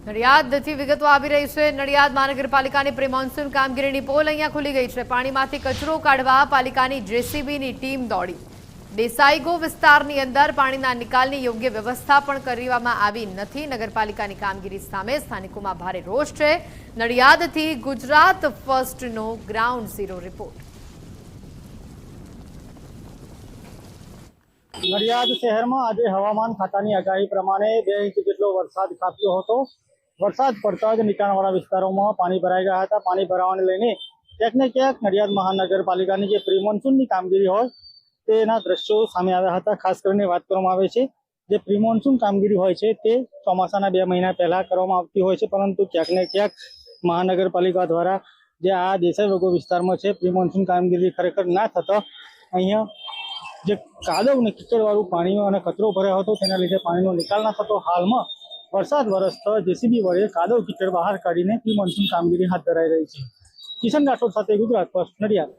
નડિયાદથી વિગતો આવી રહી છે। નડિયાદ મહાનગરપાલિકાની પ્રી મોન્સૂન કામગીરીની પોલ અહીંયા ખુલી ગઈ છે। પાણીમાંથી કચરો કાઢવા પાલિકાની જેસીબીની ટીમ દોડી। દેસાઈગો વિસ્તારની અંદર પાણીના નિકાલની યોગ્ય વ્યવસ્થા પણ કરવામાં આવી નથી। નગરપાલિકાની કામગીરી સામે સ્થાનિકોમાં ભારે રોષ છે। નડિયાદથી ગુજરાત ફર્સ્ટનો ગ્રાઉન્ડ ઝીરો રિપોર્ટ। નડિયાદ શહેરમાં આજે હવામાન ખાતાની આગાહી પ્રમાણે 2 ઇંચ જેટલો વરસાદ ખાબક્યો હતો। વરસાદ પડતા જ નીચાણવાળા વિસ્તારોમાં પાણી ભરાઈ ગયા હતા। પાણી ભરાવાને લઈને ક્યાંક ને ક્યાંક નડિયાદ મહાનગરપાલિકાની જે પ્રી મોન્સૂનની કામગીરી હોય તેના દ્રશ્યો સામે આવ્યા હતા। ખાસ કરીને વાત કરવામાં આવે છે જે પ્રી મોન્સૂન કામગીરી હોય છે તે ચોમાસાના 2 મહિના પહેલા કરવામાં આવતી હોય છે, પરંતુ ક્યાંક ને ક્યાંક મહાનગરપાલિકા દ્વારા જે આ દેસાઈ વગો વિસ્તારમાં છે પ્રી મોન્સૂન કામગીરી ખરેખર ના થતા અહીંયા જે કાદવ ને કીચડવાળું પાણી અને કચરો ભરાયો હતો તેના લીધે પાણીનો નિકાલ ના થતો। હાલમાં વરસાદ વરસતા જેસીબી વડે કાદવ કીચડ બહાર કાઢીને પ્રી મોન્સૂન કામગીરી હાથ ધરાઈ રહી છે। કિશન રાઠોડ સાથે ગુજરાત ફર્સ્ટ, નડિયાદ।